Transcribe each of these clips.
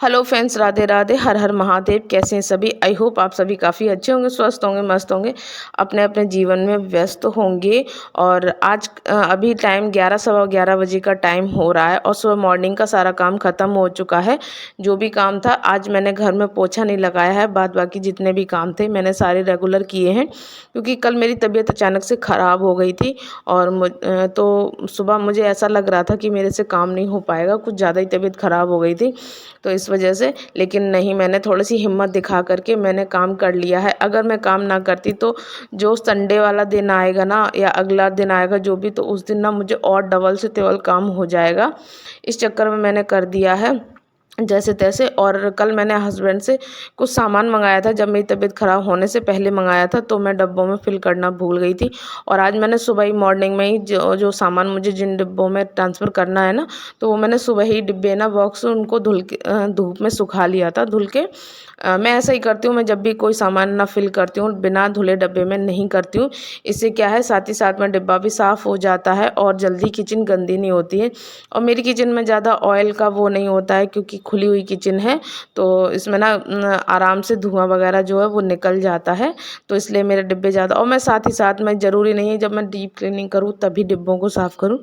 Hello friends, Radhe Radhe, हर हर महादेव। कैसे हैं सभी? आई होप आप सभी काफ़ी अच्छे होंगे, स्वस्थ होंगे, मस्त होंगे, अपने अपने जीवन में व्यस्त होंगे। और आज अभी टाइम 11 सवा 11 बजे का टाइम हो रहा है और सुबह मॉर्निंग का सारा काम ख़त्म हो चुका है। जो भी काम था आज मैंने घर में पोछा नहीं लगाया है, बाद बाकी जितने भी काम थे मैंने सारे रेगुलर किए हैं, क्योंकि कल मेरी तबीयत अचानक से ख़राब हो गई थी। और तो सुबह मुझे ऐसा लग रहा था कि मेरे से काम नहीं हो पाएगा, कुछ ज़्यादा ही तबीयत ख़राब हो गई थी तो इस वजह से। लेकिन नहीं, मैंने थोड़ी सी हिम्मत दिखा करके मैंने काम कर लिया है। अगर मैं काम ना करती तो जो संडे वाला दिन आएगा ना, या अगला दिन आएगा जो भी, तो उस दिन ना मुझे और डबल से ट्रिपल काम हो जाएगा। इस चक्कर में मैंने कर दिया है जैसे तैसे। और कल मैंने हस्बैंड से कुछ सामान मंगाया था, जब मेरी तबीयत ख़राब होने से पहले मंगाया था, तो मैं डब्बों में फिल करना भूल गई थी। और आज मैंने सुबह ही मॉर्निंग में ही जो जो सामान मुझे जिन डिब्बों में ट्रांसफ़र करना है ना, तो वो मैंने सुबह ही डिब्बे ना बॉक्स उनको धूप में सुखा लिया था, धुल के। मैं ऐसा ही करती हूँ, मैं जब भी कोई सामान ना फिल करती हूँ बिना धुले डब्बे में नहीं करती हूँ। इससे क्या है, साथ ही साथ में डिब्बा भी साफ़ हो जाता है और जल्दी किचन गंदी नहीं होती है। और मेरी किचन में ज़्यादा ऑयल का वो नहीं होता है, क्योंकि खुली हुई किचन है, तो इसमें ना आराम से धुआं वगैरह जो है वो निकल जाता है। तो इसलिए मेरे डिब्बे ज़्यादा, और मैं साथ ही साथ में ज़रूरी नहीं है जब मैं डीप क्लीनिंग करूँ तभी डिब्बों को साफ़ करूँ,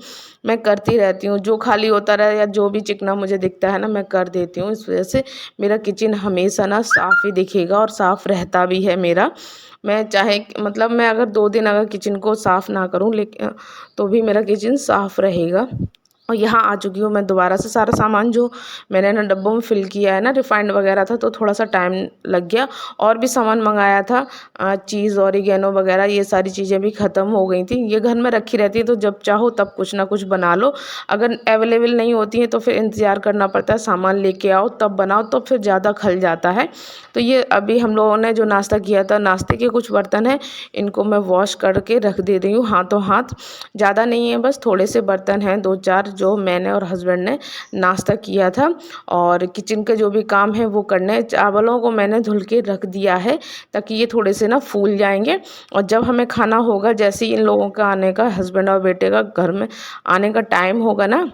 मैं करती रहती हूँ। जो खाली होता रहे या जो भी चिकना मुझे दिखता है ना, मैं कर देती हूँ। इस वजह से मेरा किचन हमेशा ना साफ़ ही दिखेगा और साफ़ रहता भी है मेरा। मैं चाहे मतलब मैं अगर 2 दिन अगर किचन को साफ़ ना करूँ, लेकिन तो भी मेरा किचन साफ़ रहेगा। और यहाँ आ चुकी हूँ मैं दोबारा से। सारा सामान जो मैंने ना डब्बों में फ़िल किया है ना, रिफाइंड वगैरह था, तो थोड़ा सा टाइम लग गया। और भी सामान मंगाया था, चीज़, ऑरिगेनो वगैरह, ये सारी चीज़ें भी ख़त्म हो गई थी। ये घर में रखी रहती है तो जब चाहो तब कुछ ना कुछ बना लो। अगर अवेलेबल नहीं होती है तो फिर इंतज़ार करना पड़ता है, सामान लेके आओ तब बनाओ, तो फिर ज़्यादा खल जाता है। तो ये अभी हम लोगों ने जो नाश्ता किया था, नाश्ते के कुछ बर्तन हैं, इनको मैं वॉश करके रख दे रही हूँ हाथों हाथ। ज़्यादा नहीं है, बस थोड़े से बर्तन हैं 2-4, जो मैंने और हस्बैंड ने नाश्ता किया था। और किचन के जो भी काम है वो करने हैं। चावलों को मैंने धुल के रख दिया है ताकि ये थोड़े से ना फूल जाएंगे। और जब हमें खाना होगा, जैसे ही इन लोगों का आने का, हस्बैंड और बेटे का घर में आने का टाइम होगा ना,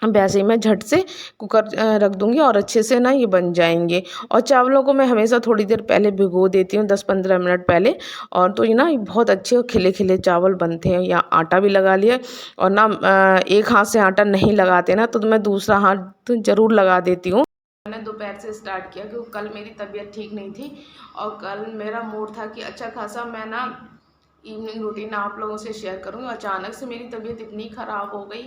वैसे ही मैं झट से कुकर रख दूंगी और अच्छे से ना ये बन जाएंगे। और चावलों को मैं हमेशा थोड़ी देर पहले भिगो देती हूँ, 10-15 मिनट पहले। और तो ये ना बहुत अच्छे और खिले खिले चावल बनते हैं। या आटा भी लगा लिया, और ना एक हाथ से आटा नहीं लगाते ना, तो मैं दूसरा हाथ ज़रूर लगा देती हूँ। मैंने दोपहर से स्टार्ट किया क्योंकि कल मेरी तबीयत ठीक नहीं थी, और कल मेरा मूड था कि अच्छा खासा मैं ना इवनिंग रूटीन आप लोगों से शेयर करूँगी। अचानक से मेरी तबीयत इतनी ख़राब हो गई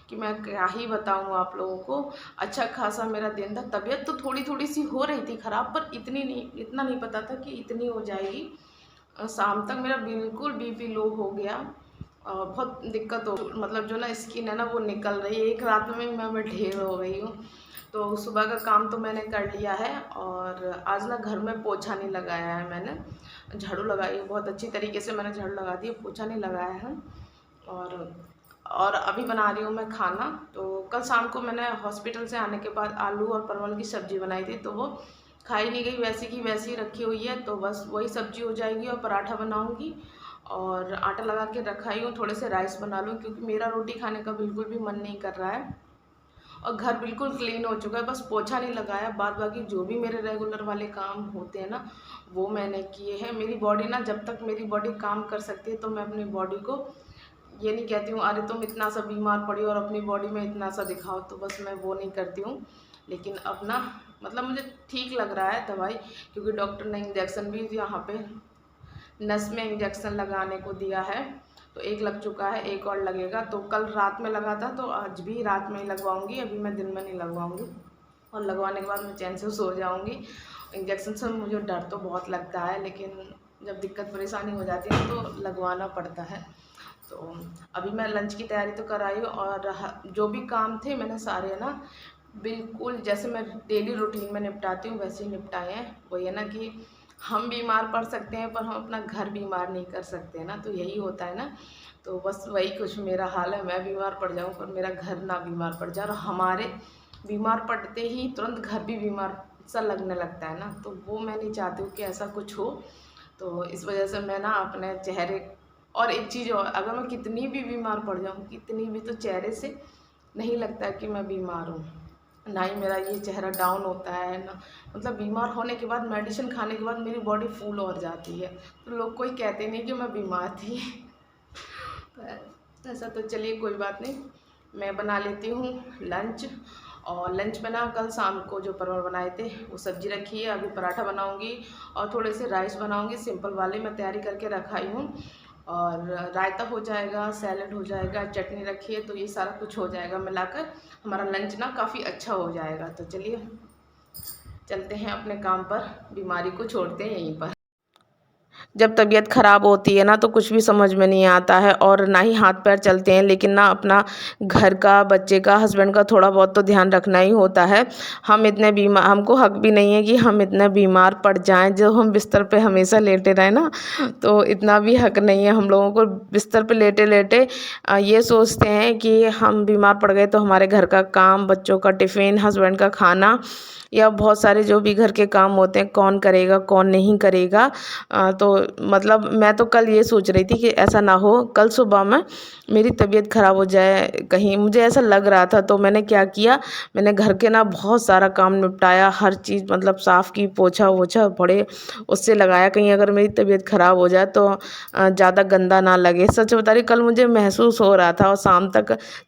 कि मैं क्या ही बताऊँ आप लोगों को। अच्छा खासा मेरा दिन था, तबीयत तो थोड़ी थोड़ी सी हो रही थी ख़राब, पर इतनी नहीं, इतना नहीं पता था कि इतनी हो जाएगी। शाम तक मेरा बिल्कुल बीपी लो हो गया। बहुत दिक्कत हो, मतलब जो ना स्किन है ना वो निकल रही है, एक रात में मैं ढेर हो गई हूँ। तो सुबह का काम तो मैंने कर लिया है, और आज ना घर में पोछा नहीं लगाया है मैंने, झाड़ू लगाई है बहुत अच्छी तरीके से, मैंने झाड़ू लगा दी, पोछा नहीं लगाया है। और अभी बना रही हूँ मैं खाना। तो कल शाम को मैंने हॉस्पिटल से आने के बाद आलू और परवल की सब्ज़ी बनाई थी, तो वो खाई नहीं गई, वैसी की वैसी रखी हुई है, तो बस वही सब्ज़ी हो जाएगी। और पराठा बनाऊँगी, और आटा लगा के रखा ही हूँ, थोड़े से राइस बना लूँ, क्योंकि मेरा रोटी खाने का बिल्कुल भी मन नहीं कर रहा है। और घर बिल्कुल क्लीन हो चुका है, बस पोछा नहीं लगाया। बाद बाकी जो भी मेरे रेगुलर वाले काम होते हैं ना, वो मैंने किए हैं। मेरी बॉडी ना, जब तक मेरी बॉडी काम कर सकती है तो मैं अपनी बॉडी को ये नहीं कहती हूँ अरे तुम इतना सा बीमार पड़ी और अपनी बॉडी में इतना सा दिखाओ, तो बस मैं वो नहीं करती हूँ। लेकिन अब ना मतलब मुझे ठीक लग रहा है दवाई, क्योंकि डॉक्टर ने इंजेक्शन भी यहाँ पे नस में इंजेक्शन लगाने को दिया है, तो एक लग चुका है, एक और लगेगा। तो कल रात में लगा था, तो आज भी रात में ही लगवाऊंगी, अभी मैं दिन में नहीं लगवाऊंगी। और लगवाने के बाद मैं चैन से सो जाऊंगी। इंजेक्शन से मुझे डर तो बहुत लगता है, लेकिन जब दिक्कत परेशानी हो जाती है तो लगवाना पड़ता है। तो अभी मैं लंच की तैयारी तो कर आई हूँ, और जो भी काम थे मैंने सारे ना बिल्कुल जैसे मैं डेली रूटीन में निपटाती हूँ वैसे ही निपटाए हैं। वही है ना कि हम बीमार पड़ सकते हैं, पर हम अपना घर बीमार नहीं कर सकते ना, तो यही होता है ना। तो बस वही कुछ मेरा हाल है, मैं बीमार पड़ जाऊँ पर मेरा घर ना बीमार पड़ जाए। और हमारे बीमार पड़ते ही तुरंत घर भी बीमार सा लगने लगता है ना, तो वो मैं नहीं चाहती हूँ कि ऐसा कुछ हो। तो इस वजह से मैं ना अपने चेहरे, और एक चीज़ और, अगर मैं कितनी भी बीमार पड़ जाऊँ, कितनी भी, तो चेहरे से नहीं लगता कि मैं बीमार हूँ। ना ही मेरा ये चेहरा डाउन होता है ना, मतलब बीमार होने के बाद मेडिसिन खाने के बाद मेरी बॉडी फूल और जाती है, तो लोग कोई कहते नहीं कि मैं बीमार थी। तो ऐसा तो चलिए कोई बात नहीं, मैं बना लेती हूँ लंच। और लंच में ना कल शाम को जो परवल बनाए थे वो सब्ज़ी रखी है, अभी पराठा बनाऊँगी और थोड़े से राइस बनाऊँगी, सिंपल वाले मैं तैयारी करके रखा ही हूँ। और रायता हो जाएगा, सैलड हो जाएगा, चटनी रखी है, तो ये सारा कुछ हो जाएगा मिलाकर, हमारा लंच ना काफ़ी अच्छा हो जाएगा। तो चलिए चलते हैं अपने काम पर, बीमारी को छोड़ते हैं यहीं पर। जब तबीयत ख़राब होती है ना तो कुछ भी समझ में नहीं आता है और ना ही हाथ पैर चलते हैं, लेकिन ना अपना घर का, बच्चे का, हस्बैंड का थोड़ा बहुत तो ध्यान रखना ही होता है। हम इतने बीमार, हमको हक भी नहीं है कि हम इतने बीमार पड़ जाएं, जो हम बिस्तर पे हमेशा लेटे रहें ना, तो इतना भी हक नहीं है हम लोगों को। बिस्तर पे लेटे लेटे ये सोचते हैं कि हम बीमार पड़ गए तो हमारे घर का काम, बच्चों का टिफ़िन, हस्बैंड का खाना या बहुत सारे जो भी घर के काम होते हैं कौन करेगा कौन नहीं करेगा। तो मतलब मैं तो कल ये सोच रही थी कि ऐसा ना हो कल सुबह में मेरी तबीयत ख़राब हो जाए कहीं, मुझे ऐसा लग रहा था। तो मैंने क्या किया, मैंने घर के ना बहुत सारा काम निपटाया, हर चीज़ मतलब साफ़ की, पोछा वोछा बड़े उससे लगाया, कहीं अगर मेरी तबीयत ख़राब हो जाए तो ज़्यादा गंदा ना लगे। सच बता रही, कल मुझे महसूस हो रहा था और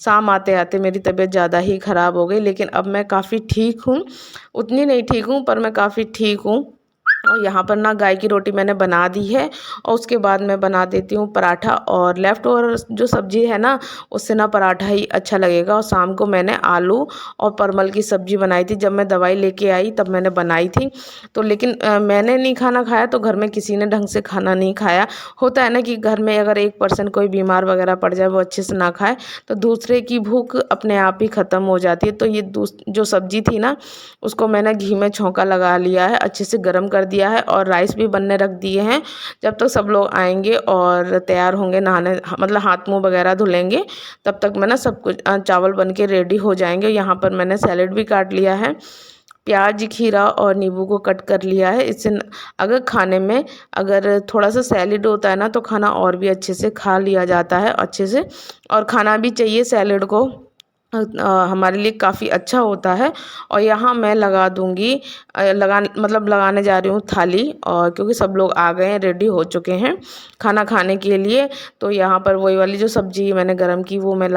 शाम आते आते मेरी तबीयत ज़्यादा ही ख़राब हो गई, लेकिन अब मैं काफ़ी ठीक हूँ। उतनी नहीं ठीक हूँ पर मैं काफ़ी ठीक हूँ। और यहाँ पर ना गाय की रोटी मैंने बना दी है और उसके बाद मैं बना देती हूँ पराठा, और लेफ़्ट ओवर जो सब्ज़ी है ना उससे ना पराठा ही अच्छा लगेगा। और शाम को मैंने आलू और परवल की सब्ज़ी बनाई थी, जब मैं दवाई लेके आई तब मैंने बनाई थी। तो लेकिन मैंने नहीं खाना खाया तो घर में किसी ने ढंग से खाना नहीं खाया। होता है ना कि घर में अगर एक पर्सन कोई बीमार वगैरह पड़ जाए, वो अच्छे से ना खाए तो दूसरे की भूख अपने आप ही ख़त्म हो जाती है। तो ये जो सब्ज़ी थी ना उसको मैंने घी में छौंका लगा लिया है, अच्छे से गर्म कर दिया है और राइस भी बनने रख दिए हैं। जब तक सब लोग आएंगे और तैयार होंगे नहाने, मतलब हाथ मुंह वगैरह धुलेंगे, तब तक मैं ना सब कुछ चावल बन के रेडी हो जाएंगे। यहाँ पर मैंने सैलेड भी काट लिया है, प्याज, खीरा और नींबू को कट कर लिया है। इससे अगर खाने में अगर थोड़ा सा सैलेड होता है ना तो खाना और भी अच्छे से खा लिया जाता है अच्छे से, और खाना भी चाहिए सैलेड को, हमारे लिए काफ़ी अच्छा होता है। और यहाँ मैं लगा दूँगी, लगाने जा रही हूँ थाली, और क्योंकि सब लोग आ गए हैं, रेडी हो चुके हैं खाना खाने के लिए। तो यहाँ पर वही वाली जो सब्ज़ी मैंने गरम की वो मैं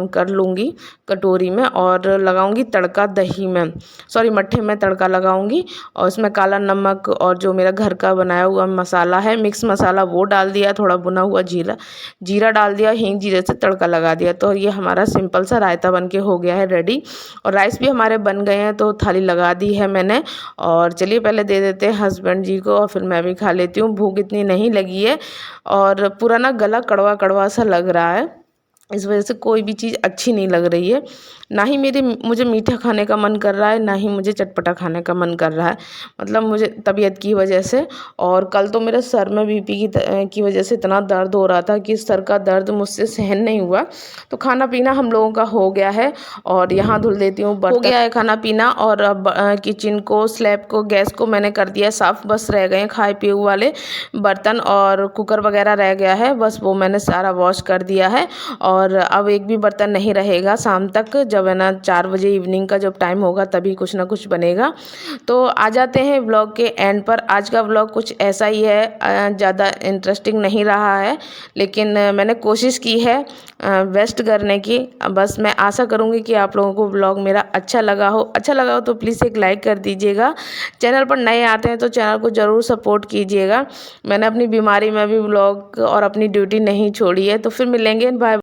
कर लूँगी कटोरी में, और लगाऊँगी तड़का दही में, सॉरी मट्ठे में तड़का लगाऊँगी। और उसमें काला नमक और जो मेरा घर का बनाया हुआ मसाला है, मिक्स मसाला, वो डाल दिया, थोड़ा भुना हुआ जीरा डाल दिया, हींग जीरे से तड़का लगा दिया। तो ये हमारा सिंपल सा रायता बन के हो गया है रेडी, और राइस भी हमारे बन गए हैं। तो थाली लगा दी है मैंने, और चलिए पहले दे देते हैं हस्बैंड जी को और फिर मैं भी खा लेती हूँ। भूख इतनी नहीं लगी है और पूरा ना गला कड़वा कड़वा सा लग रहा है, इस वजह से कोई भी चीज़ अच्छी नहीं लग रही है। ना ही मुझे मीठा खाने का मन कर रहा है, ना ही मुझे चटपटा खाने का मन कर रहा है, मतलब मुझे तबीयत की वजह से। और कल तो मेरे सर में बीपी की वजह से इतना दर्द हो रहा था कि सर का दर्द मुझसे सहन नहीं हुआ। तो खाना पीना हम लोगों का हो गया है, और यहाँ धुल देती हूँ बर्तन। हो गया है खाना पीना, और अब किचन को, स्लैब को, गैस को मैंने कर दिया साफ़, बस रह गए हैं खाए पिए वाले बर्तन, और कुकर वगैरह रह गया है, बस वो मैंने सारा वॉश कर दिया है। और अब एक भी बर्तन नहीं रहेगा शाम तक, जब है ना 4 बजे इवनिंग का जब टाइम होगा तभी कुछ ना कुछ बनेगा। तो आ जाते हैं व्लॉग के एंड पर। आज का व्लॉग कुछ ऐसा ही है, ज़्यादा इंटरेस्टिंग नहीं रहा है, लेकिन मैंने कोशिश की है बेस्ट करने की। बस मैं आशा करूँगी कि आप लोगों को व्लॉग मेरा अच्छा लगा हो तो प्लीज़ एक लाइक कर दीजिएगा। चैनल पर नए आते हैं तो चैनल को ज़रूर सपोर्ट कीजिएगा। मैंने अपनी बीमारी में भी व्लॉग और अपनी ड्यूटी नहीं छोड़ी है। तो फिर मिलेंगे, बाय।